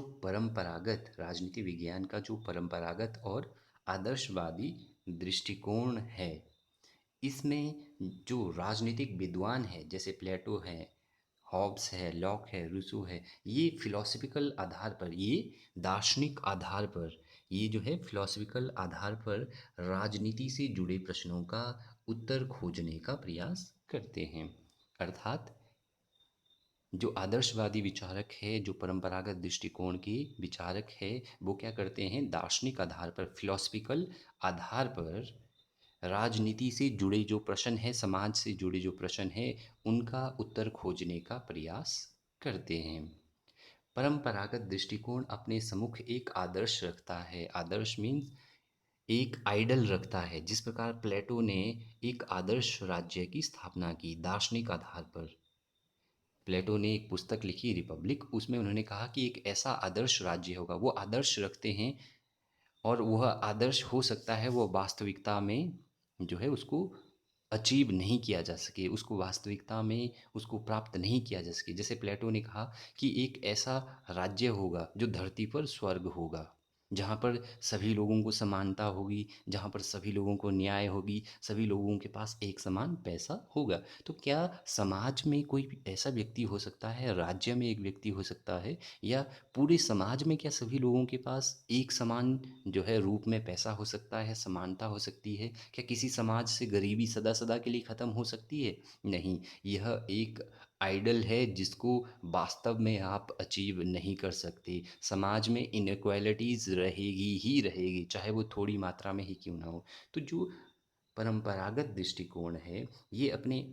परंपरागत और आदर्शवादी दृष्टिकोण है, इसमें जो राजनीतिक विद्वान है, जैसे प्लेटो है, हॉब्स है, लॉक है, रूसो है, ये फिलोसफिकल आधार पर, ये दार्शनिक आधार पर, ये जो है फिलोसफिकल आधार पर राजनीति से जुड़े प्रश्नों का उत्तर खोजने का प्रयास करते हैं। अर्थात जो आदर्शवादी विचारक है, जो परंपरागत दृष्टिकोण के विचारक है, वो क्या करते हैं, दार्शनिक आधार पर, फिलोसफिकल आधार पर राजनीति से जुड़े जो प्रश्न हैं, समाज से जुड़े जो प्रश्न हैं, उनका उत्तर खोजने का प्रयास करते हैं। परंपरागत दृष्टिकोण अपने सम्मुख एक आदर्श रखता है। आदर्श मीन्स एक आइडल रखता है। जिस प्रकार प्लेटो ने एक आदर्श राज्य की स्थापना की दार्शनिक आधार पर, प्लेटो ने एक पुस्तक लिखी रिपब्लिक, उसमें उन्होंने कहा कि एक ऐसा आदर्श राज्य होगा, वो आदर्श रखते हैं और वह आदर्श हो सकता है वो वास्तविकता में जो है उसको अचीव नहीं किया जा सके, उसको वास्तविकता में उसको प्राप्त नहीं किया जा सके। जैसे प्लेटो ने कहा कि एक ऐसा राज्य होगा जो धरती पर स्वर्ग होगा, जहाँ पर सभी लोगों को समानता होगी, जहाँ पर सभी लोगों को न्याय होगी, सभी लोगों के पास एक समान पैसा होगा। तो क्या समाज में कोई ऐसा व्यक्ति हो सकता है, राज्य में एक व्यक्ति हो सकता है, या पूरे समाज में क्या सभी लोगों के पास एक समान जो है रूप में पैसा हो सकता है, समानता हो सकती है? क्या किसी समाज से गरीबी सदा सदा के लिए ख़त्म हो सकती है? नहीं। यह एक आइडल है जिसको वास्तव में आप अचीव नहीं कर सकते। समाज में इनइक्वालिटीज़ रहेगी ही रहेगी, चाहे वो थोड़ी मात्रा में ही क्यों ना हो। तो जो परंपरागत दृष्टिकोण है, ये अपने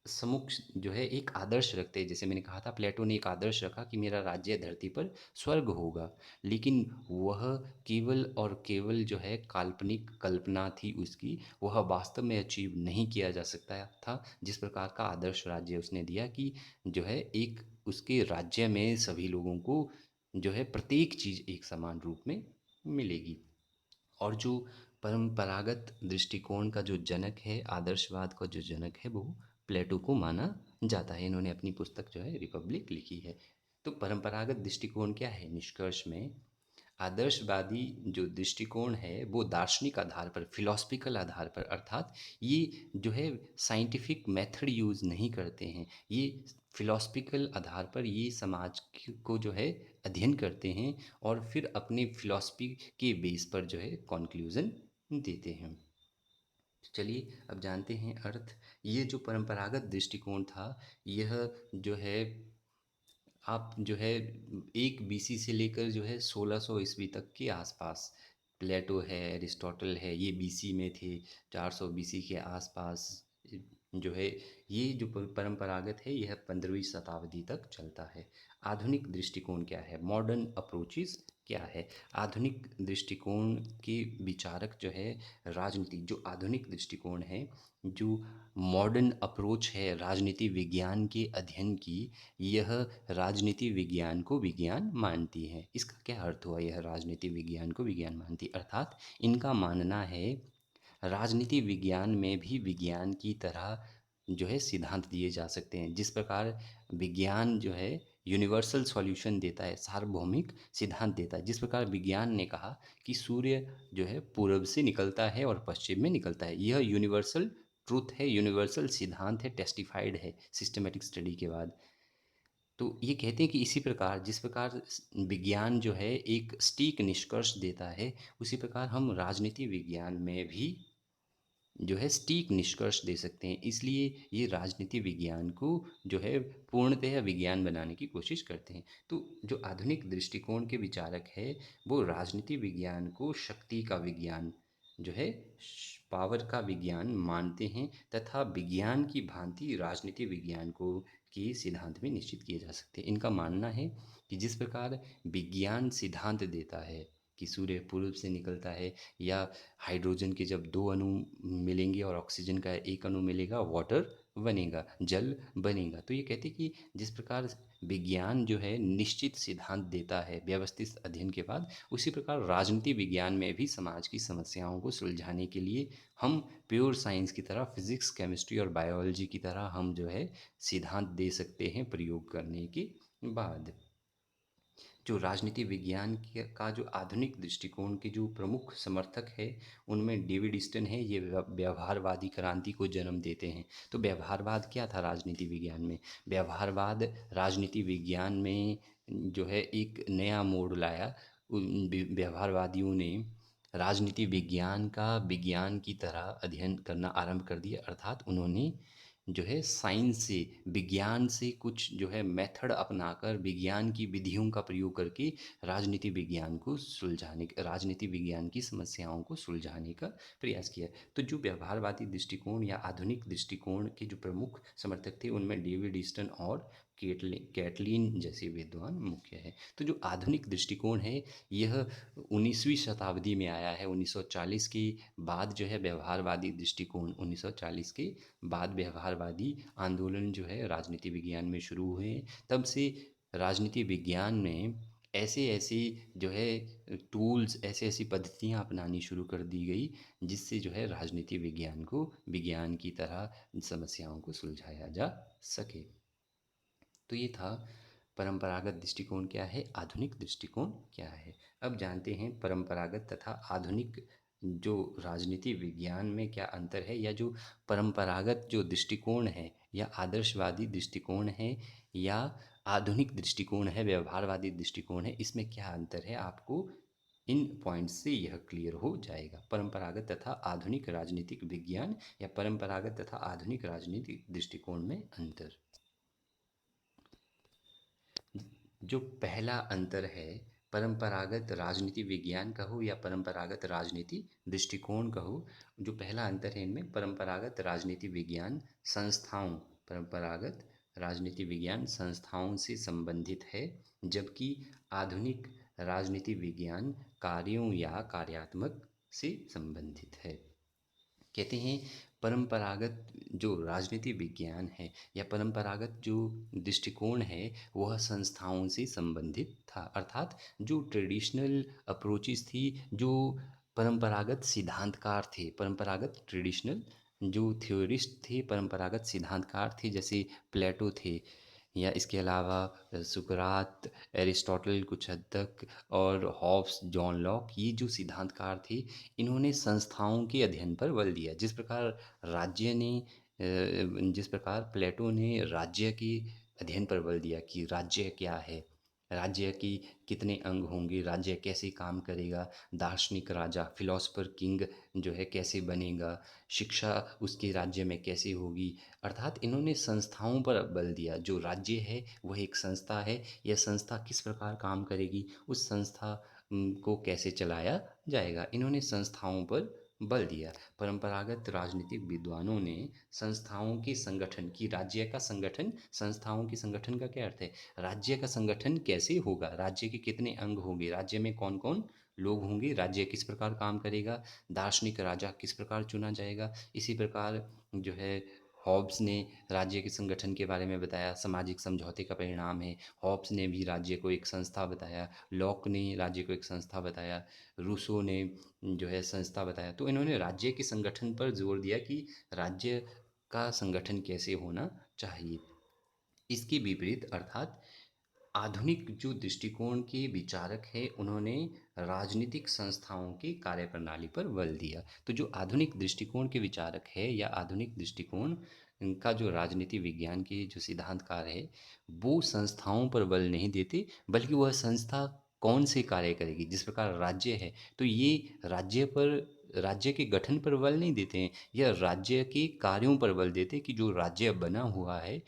सम्मुख जो है एक आदर्श रखते हैं। जैसे मैंने कहा था, प्लेटो ने एक आदर्श रखा कि मेरा राज्य धरती पर स्वर्ग होगा, लेकिन वह केवल और केवल जो है काल्पनिक कल्पना थी उसकी, वह वास्तव में अचीव नहीं किया जा सकता था। जिस प्रकार का आदर्श राज्य उसने दिया कि जो है एक उसके राज्य में सभी लोगों को जो है प्रत्येक चीज़ एक समान रूप में मिलेगी। और जो परंपरागत दृष्टिकोण का जो जनक है, आदर्शवाद का जो जनक है, वो प्लेटो को माना जाता है। इन्होंने अपनी पुस्तक जो है रिपब्लिक लिखी है। तो परंपरागत दृष्टिकोण क्या है, निष्कर्ष में आदर्शवादी जो दृष्टिकोण है वो दार्शनिक आधार पर, फिलोसफिकल आधार पर, अर्थात ये जो है साइंटिफिक मेथड यूज़ नहीं करते हैं, ये फिलोसफिकल आधार पर ये समाज को जो है अध्ययन करते हैं और फिर अपनी फिलॉसफी के बेस पर जो है कॉन्क्लूज़न देते हैं। तो चलिए अब जानते हैं अर्थ। ये जो परंपरागत दृष्टिकोण था, यह जो है आप जो है एक बीसी से लेकर जो है 1600 ईस्वी तक के आसपास, प्लेटो है, एरिस्टोटल है, ये बीसी में थे। 400 बीसी के आसपास जो है ये जो परंपरागत है, यह 15वीं शताब्दी तक चलता है। आधुनिक दृष्टिकोण क्या है, मॉडर्न अप्रोचेस क्या है? आधुनिक दृष्टिकोण के विचारक जो है राजनीति, जो आधुनिक दृष्टिकोण है, जो मॉडर्न अप्रोच है राजनीति विज्ञान के अध्ययन की, यह राजनीति विज्ञान को विज्ञान मानती है। इसका क्या अर्थ हुआ, यह राजनीति विज्ञान को विज्ञान मानती, अर्थात इनका मानना है राजनीति विज्ञान में भी विज्ञान की तरह जो है सिद्धांत दिए जा सकते हैं। जिस प्रकार विज्ञान जो है यूनिवर्सल सॉल्यूशन देता है, सार्वभौमिक सिद्धांत देता है, जिस प्रकार विज्ञान ने कहा कि सूर्य जो है पूरब से निकलता है और पश्चिम में निकलता है, यह यूनिवर्सल ट्रूथ है, यूनिवर्सल सिद्धांत है, टेस्टिफाइड है सिस्टमेटिक स्टडी के बाद। तो ये कहते हैं कि इसी प्रकार जिस प्रकार विज्ञान जो है एक सटीक निष्कर्ष देता है, उसी प्रकार हम राजनीति विज्ञान में भी जो है सटीक निष्कर्ष दे सकते हैं। इसलिए ये राजनीति विज्ञान को जो है पूर्णतः विज्ञान बनाने की कोशिश करते हैं। तो जो आधुनिक दृष्टिकोण के विचारक है, वो राजनीति विज्ञान को शक्ति का विज्ञान जो है पावर का विज्ञान मानते हैं, तथा विज्ञान की भांति राजनीति विज्ञान को के सिद्धांत भी निश्चित किए जा सकते हैं। इनका मानना है कि जिस प्रकार विज्ञान सिद्धांत देता है कि सूर्य पूर्व से निकलता है, या हाइड्रोजन के जब दो अणु मिलेंगे और ऑक्सीजन का एक अणु मिलेगा, वाटर बनेगा, जल बनेगा। तो ये कहते हैं कि जिस प्रकार विज्ञान जो है निश्चित सिद्धांत देता है व्यवस्थित अध्ययन के बाद, उसी प्रकार राजनीति विज्ञान में भी समाज की समस्याओं को सुलझाने के लिए हम प्योर साइंस की तरह, फिजिक्स, केमिस्ट्री और बायोलॉजी की तरह हम जो है सिद्धांत दे सकते हैं प्रयोग करने के बाद। जो राजनीति विज्ञान का जो आधुनिक दृष्टिकोण के जो प्रमुख समर्थक है, उनमें डेविड ईस्टन है। ये व्यवहारवादी क्रांति को जन्म देते हैं। तो व्यवहारवाद क्या था राजनीति विज्ञान में? व्यवहारवाद राजनीति विज्ञान में जो है एक नया मोड़ लाया। व्यवहारवादियों ने राजनीति विज्ञान का विज्ञान की तरह अध्ययन करना आरंभ कर दिया, अर्थात उन्होंने जो है साइंस से, विज्ञान से कुछ जो है मेथड अपनाकर, विज्ञान की विधियों का प्रयोग करके राजनीति विज्ञान को सुलझाने, राजनीति विज्ञान की समस्याओं को सुलझाने का प्रयास किया। तो जो व्यवहारवादी दृष्टिकोण या आधुनिक दृष्टिकोण के जो प्रमुख समर्थक थे, उनमें डेविड ईस्टन और कैटलिन जैसे विद्वान मुख्य है। तो जो आधुनिक दृष्टिकोण है, यह 19वीं शताब्दी में आया है। 1940 के बाद जो है व्यवहारवादी दृष्टिकोण, 1940 के बाद व्यवहारवादी आंदोलन जो है राजनीति विज्ञान में शुरू हुए। तब से राजनीति विज्ञान में ऐसे ऐसे जो है टूल्स, ऐसे ऐसी पद्धतियाँ अपनानी शुरू कर दी गई, जिससे जो है राजनीति विज्ञान को विज्ञान की तरह समस्याओं को सुलझाया जा सके। तो ये था परंपरागत दृष्टिकोण क्या है, आधुनिक दृष्टिकोण क्या है। अब जानते हैं परंपरागत तथा आधुनिक जो राजनीति विज्ञान में क्या अंतर है, या जो परंपरागत जो दृष्टिकोण है, या आदर्शवादी दृष्टिकोण है, या आधुनिक दृष्टिकोण है, व्यवहारवादी दृष्टिकोण है, इसमें क्या अंतर है। आपको इन पॉइंट्स से यह क्लियर हो जाएगा। परंपरागत तथा आधुनिक राजनीतिक विज्ञान या परंपरागत तथा आधुनिक राजनीतिक दृष्टिकोण में अंतर। जो पहला अंतर है, परंपरागत राजनीति विज्ञान कहो या परंपरागत राजनीति दृष्टिकोण कहो, जो पहला अंतर है इनमें, परंपरागत राजनीति विज्ञान संस्थाओं, परंपरागत राजनीति विज्ञान संस्थाओं से संबंधित है, जबकि आधुनिक राजनीति विज्ञान कार्यों या कार्यात्मक से संबंधित है। कहते हैं परंपरागत जो राजनीति विज्ञान है या परंपरागत जो दृष्टिकोण है, वह संस्थाओं से संबंधित था, अर्थात जो ट्रेडिशनल अप्रोचेस थी, जो परंपरागत सिद्धांतकार थे, परंपरागत ट्रेडिशनल जो थ्योरिस्ट थे, परंपरागत सिद्धांतकार थे, जैसे प्लेटो थे, या इसके अलावा सुकरात, एरिस्टोटल कुछ हद तक, और हॉब्स, जॉन लॉक, ये जो सिद्धांतकार थे, इन्होंने संस्थाओं के अध्ययन पर बल दिया। जिस प्रकार प्लेटो ने राज्य के अध्ययन पर बल दिया कि राज्य क्या है, राज्य की कितने अंग होंगे, राज्य कैसे काम करेगा, दार्शनिक राजा, फिलोसफर किंग जो है कैसे बनेगा, शिक्षा उसके राज्य में कैसे होगी, अर्थात इन्होंने संस्थाओं पर बल दिया। जो राज्य है वह एक संस्था है, यह संस्था किस प्रकार काम करेगी, उस संस्था को कैसे चलाया जाएगा, इन्होंने संस्थाओं पर बल दिया। परंपरागत राजनीतिक विद्वानों ने संस्थाओं के संगठन की, राज्य का संगठन, संस्थाओं के संगठन का क्या अर्थ है, राज्य का संगठन कैसे होगा, राज्य के कितने अंग होंगे, राज्य में कौन कौन लोग होंगे, राज्य किस प्रकार काम करेगा, दार्शनिक राजा किस प्रकार चुना जाएगा, इसी प्रकार जो है हॉब्स ने राज्य के संगठन के बारे में बताया, सामाजिक समझौते का परिणाम है। हॉब्स ने भी राज्य को एक संस्था बताया, लॉक ने राज्य को एक संस्था बताया, रूसो ने जो है संस्था बताया। तो इन्होंने राज्य के संगठन पर जोर दिया कि राज्य का संगठन कैसे होना चाहिए। इसके विपरीत अर्थात आधुनिक जो दृष्टिकोण के विचारक हैं उन्होंने राजनीतिक संस्थाओं की कार्यप्रणाली पर बल दिया। तो जो आधुनिक दृष्टिकोण के विचारक है या आधुनिक दृष्टिकोण का जो राजनीति विज्ञान के जो सिद्धांतकार है वो संस्थाओं पर बल नहीं देते, बल्कि वह संस्था कौन से कार्य करेगी। जिस प्रकार राज्य है तो ये राज्य पर, राज्य के गठन पर बल नहीं देते हैं, यह राज्य के कार्यों पर बल देते हैं कि जो राज्य बना हुआ है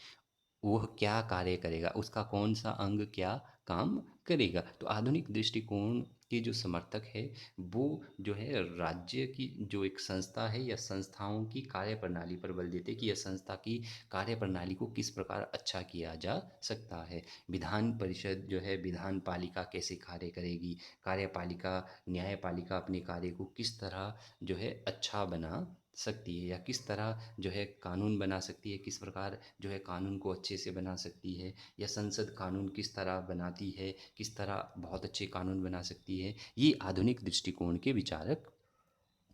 वह क्या कार्य करेगा, उसका कौन सा अंग क्या काम करेगा। तो आधुनिक दृष्टिकोण के जो समर्थक है वो जो है राज्य की जो एक संस्था है या संस्थाओं की कार्यप्रणाली पर बल देते कि यह संस्था की कार्यप्रणाली को किस प्रकार अच्छा किया जा सकता है। विधान परिषद जो है विधान पालिका कैसे कार्य करेगी, कार्यपालिका न्यायपालिका अपने कार्य को किस तरह जो है अच्छा बना सकती है, या किस तरह जो है कानून बना सकती है, किस प्रकार जो है कानून को अच्छे से बना सकती है, या संसद कानून किस तरह बनाती है, किस तरह बहुत अच्छे कानून बना सकती है। ये आधुनिक दृष्टिकोण के विचारक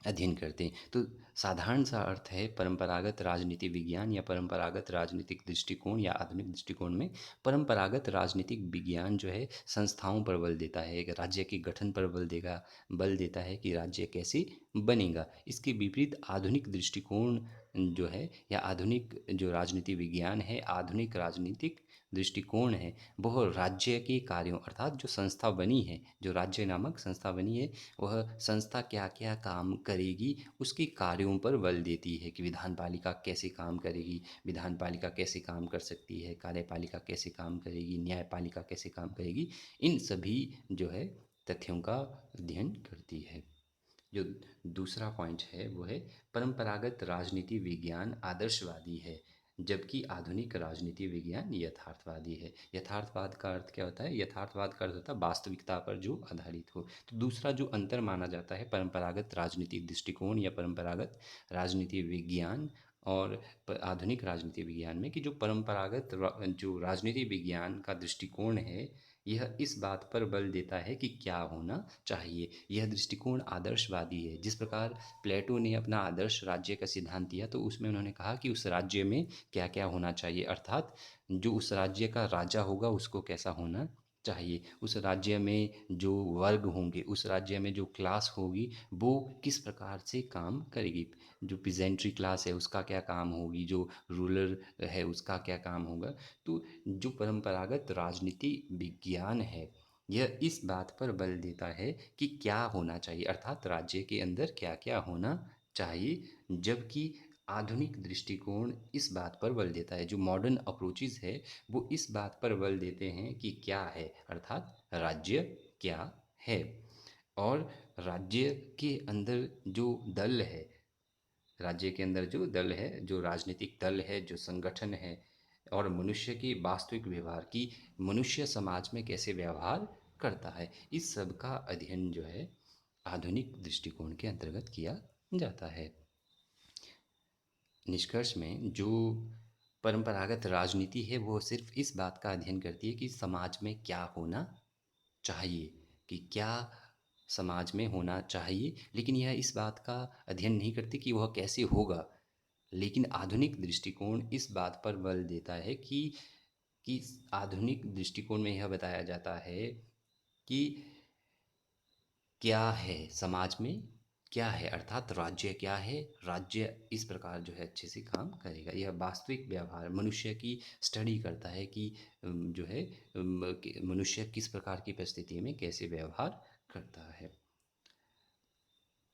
अध्ययन करते हैं। तो साधारण सा अर्थ है परंपरागत राजनीति विज्ञान या परंपरागत राजनीतिक दृष्टिकोण या आधुनिक दृष्टिकोण में परंपरागत राजनीतिक विज्ञान जो है संस्थाओं पर बल देता है, एक राज्य के गठन पर बल देता है कि राज्य कैसे बनेगा। इसके विपरीत आधुनिक दृष्टिकोण जो है या आधुनिक जो राजनीति विज्ञान है, आधुनिक राजनीतिक दृष्टिकोण है, वह राज्य के कार्यों अर्थात जो संस्था बनी है, जो राज्य नामक संस्था बनी है, वह संस्था क्या क्या काम करेगी उसके कार्यों पर बल देती है कि विधान पालिका कैसे काम करेगी, विधान पालिका कैसे काम कर सकती है, कार्यपालिका कैसे काम करेगी, न्यायपालिका कैसे काम करेगी। इन सभी जो है तथ्यों का अध्ययन करती है। जो दूसरा पॉइंट है वो है परंपरागत राजनीति विज्ञान आदर्शवादी है, जबकि आधुनिक राजनीति विज्ञान यथार्थवादी है। यथार्थवाद का अर्थ क्या होता है? यथार्थवाद का अर्थ होता है वास्तविकता पर जो आधारित हो। तो दूसरा जो अंतर माना जाता है परंपरागत राजनीति दृष्टिकोण या परंपरागत राजनीति विज्ञान और आधुनिक राजनीति विज्ञान में, कि जो परंपरागत जो राजनीति विज्ञान का दृष्टिकोण है यह इस बात पर बल देता है कि क्या होना चाहिए। यह दृष्टिकोण आदर्शवादी है। जिस प्रकार प्लेटो ने अपना आदर्श राज्य का सिद्धांत दिया तो उसमें उन्होंने कहा कि उस राज्य में क्या क्या होना चाहिए, अर्थात जो उस राज्य का राजा होगा उसको कैसा होना चाहिए, उस राज्य में जो वर्ग होंगे, उस राज्य में जो क्लास होगी वो किस प्रकार से काम करेगी। जो पिजेंट्री क्लास है उसका क्या काम होगी, जो रूलर है उसका क्या काम होगा। तो जो परंपरागत राजनीति विज्ञान है यह इस बात पर बल देता है कि क्या होना चाहिए, अर्थात राज्य के अंदर क्या क्या होना चाहिए, जबकि आधुनिक दृष्टिकोण इस बात पर बल देता है, जो मॉडर्न अप्रोचेस है वो इस बात पर बल देते हैं कि क्या है, अर्थात राज्य क्या है। और राज्य के अंदर जो दल है, राज्य के अंदर जो दल है, जो राजनीतिक दल है, जो संगठन है, और मनुष्य की वास्तविक व्यवहार की, मनुष्य समाज में कैसे व्यवहार करता है, इस सब का अध्ययन जो है आधुनिक दृष्टिकोण के अंतर्गत किया जाता है। निष्कर्ष में जो परंपरागत राजनीति है वो सिर्फ इस बात का अध्ययन करती है कि समाज में क्या होना चाहिए, कि क्या समाज में होना चाहिए, लेकिन यह इस बात का अध्ययन नहीं करती कि वह कैसे होगा। लेकिन आधुनिक दृष्टिकोण इस बात पर बल देता है कि आधुनिक दृष्टिकोण में यह बताया जाता है कि क्या है समाज में, क्या है अर्थात राज्य क्या है, राज्य इस प्रकार जो है अच्छे से काम करेगा। यह वास्तविक व्यवहार मनुष्य की स्टडी करता है कि जो है कि मनुष्य किस प्रकार की परिस्थिति में कैसे व्यवहार करता है।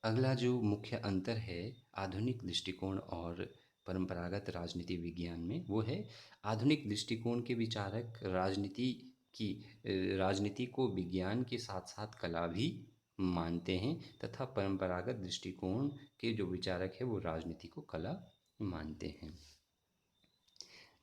अगला जो मुख्य अंतर है आधुनिक दृष्टिकोण और परंपरागत राजनीति विज्ञान में वो है आधुनिक दृष्टिकोण के विचारक की राजनीति को विज्ञान के साथ साथ कला भी मानते हैं, तथा परंपरागत दृष्टिकोण के जो विचारक है वो राजनीति को कला मानते हैं।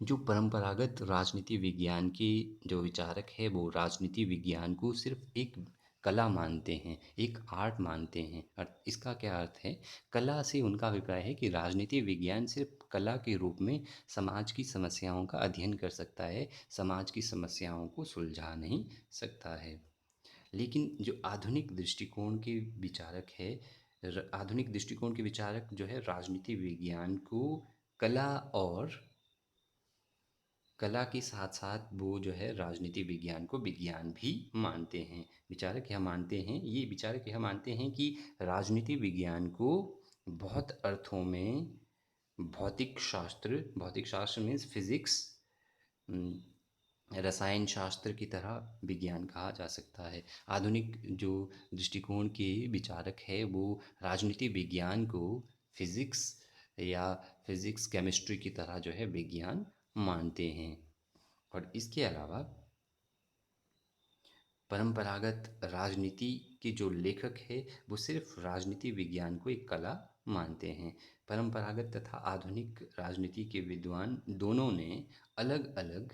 जो परंपरागत राजनीति विज्ञान के जो विचारक है वो राजनीति विज्ञान को सिर्फ एक कला मानते हैं, एक आर्ट मानते हैं। इसका क्या अर्थ है? कला से उनका अभिप्राय है कि राजनीति विज्ञान सिर्फ कला के रूप में समाज की समस्याओं का अध्ययन कर सकता है, समाज की समस्याओं को सुलझा नहीं सकता है। लेकिन जो आधुनिक दृष्टिकोण के विचारक है, आधुनिक दृष्टिकोण के विचारक जो है राजनीति विज्ञान को कला और कला के साथ साथ वो जो है राजनीति विज्ञान को विज्ञान भी मानते हैं। विचारक यह मानते हैं, ये विचारक यह मानते हैं कि राजनीति विज्ञान को बहुत अर्थों में भौतिक शास्त्र मीन्स फिजिक्स, रसायन शास्त्र की तरह विज्ञान कहा जा सकता है। आधुनिक जो दृष्टिकोण के विचारक है वो राजनीति विज्ञान को फिजिक्स या फिजिक्स केमिस्ट्री की तरह जो है विज्ञान मानते हैं। और इसके अलावा परंपरागत राजनीति के जो लेखक है वो सिर्फ राजनीति विज्ञान को एक कला मानते हैं। परंपरागत तथा आधुनिक राजनीति के विद्वान दोनों ने अलग अलग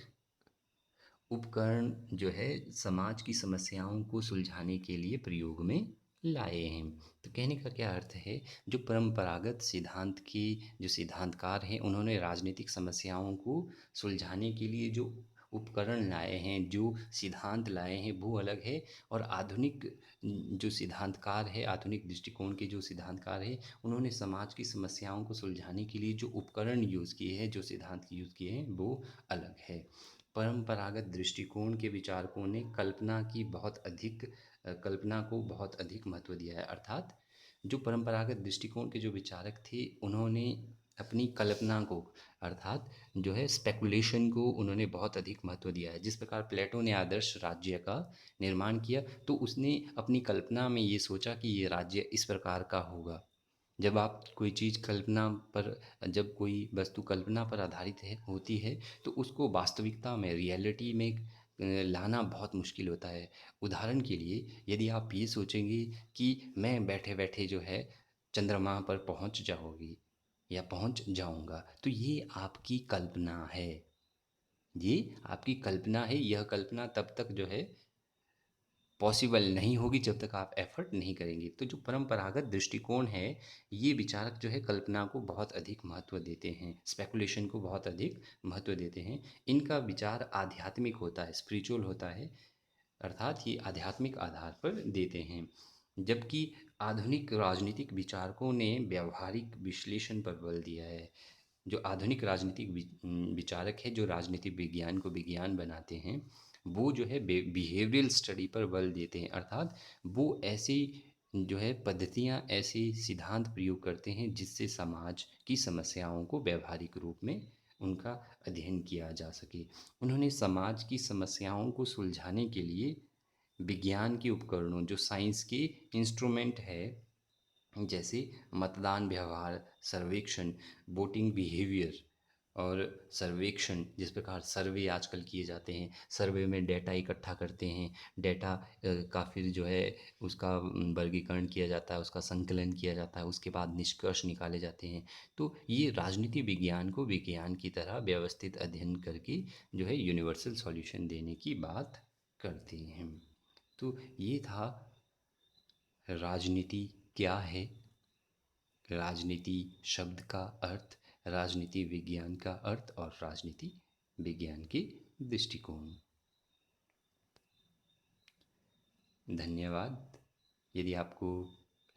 उपकरण जो है समाज की समस्याओं को सुलझाने के लिए प्रयोग में लाए हैं। तो कहने का क्या अर्थ है, जो परंपरागत सिद्धांत के जो सिद्धांतकार हैं उन्होंने राजनीतिक समस्याओं को सुलझाने के लिए जो उपकरण लाए हैं, जो सिद्धांत लाए हैं वो अलग है। और आधुनिक जो सिद्धांतकार है, आधुनिक दृष्टिकोण के जो सिद्धांतकार हैं, उन्होंने समाज की समस्याओं को सुलझाने के लिए जो उपकरण यूज़ किए हैं, जो सिद्धांत यूज़ किए हैं वो अलग है। परंपरागत दृष्टिकोण के विचारकों ने कल्पना को बहुत अधिक महत्व दिया है। अर्थात जो परंपरागत दृष्टिकोण के जो विचारक थे उन्होंने अपनी कल्पना को, अर्थात जो है स्पेकुलेशन को उन्होंने बहुत अधिक महत्व दिया है। जिस प्रकार प्लेटो ने आदर्श राज्य का निर्माण किया तो उसने अपनी कल्पना में ये सोचा कि ये राज्य इस प्रकार का होगा। जब आप कोई चीज़ कल्पना पर, जब कोई वस्तु कल्पना पर आधारित है होती है तो उसको वास्तविकता में, रियलिटी में लाना बहुत मुश्किल होता है। उदाहरण के लिए यदि आप ये सोचेंगे कि मैं बैठे बैठे जो है चंद्रमा पर पहुंच जाओगी या पहुंच जाऊंगा, तो ये आपकी कल्पना है। ये आपकी कल्पना है। यह कल्पना तब तक जो है पॉसिबल नहीं होगी जब तक आप एफर्ट नहीं करेंगे। तो जो परंपरागत दृष्टिकोण है, ये विचारक जो है कल्पना को बहुत अधिक महत्व देते हैं, स्पेकुलेशन को बहुत अधिक महत्व देते हैं। इनका विचार आध्यात्मिक होता है, स्पिरिचुअल होता है, अर्थात ये आध्यात्मिक आधार पर देते हैं। जबकि आधुनिक राजनीतिक विचारकों ने व्यवहारिक विश्लेषण पर बल दिया है। जो आधुनिक राजनीतिक विचारक है, जो राजनीतिक विज्ञान को विज्ञान बनाते हैं, वो जो है बिहेवियरल स्टडी पर बल देते हैं। अर्थात वो ऐसी जो है पद्धतियाँ, ऐसे सिद्धांत प्रयोग करते हैं जिससे समाज की समस्याओं को व्यवहारिक रूप में उनका अध्ययन किया जा सके। उन्होंने समाज की समस्याओं को सुलझाने के लिए विज्ञान के उपकरणों, जो साइंस के इंस्ट्रूमेंट है, जैसे मतदान व्यवहार सर्वेक्षण, वोटिंग बिहेवियर और सर्वेक्षण, जिस प्रकार सर्वे आजकल किए जाते हैं, सर्वे में डेटा इकट्ठा करते हैं, डेटा का फिर जो है उसका वर्गीकरण किया जाता है, उसका संकलन किया जाता है, उसके बाद निष्कर्ष निकाले जाते हैं। तो ये राजनीति विज्ञान को विज्ञान की तरह व्यवस्थित अध्ययन करके जो है यूनिवर्सल सॉल्यूशन देने की बात करते हैं। तो ये था राजनीति क्या है, राजनीति शब्द का अर्थ, राजनीति विज्ञान का अर्थ और राजनीति विज्ञान के दृष्टिकोण। धन्यवाद। यदि आपको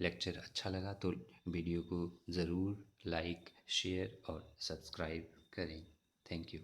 लेक्चर अच्छा लगा तो वीडियो को ज़रूर लाइक, शेयर और सब्सक्राइब करें। Thank you.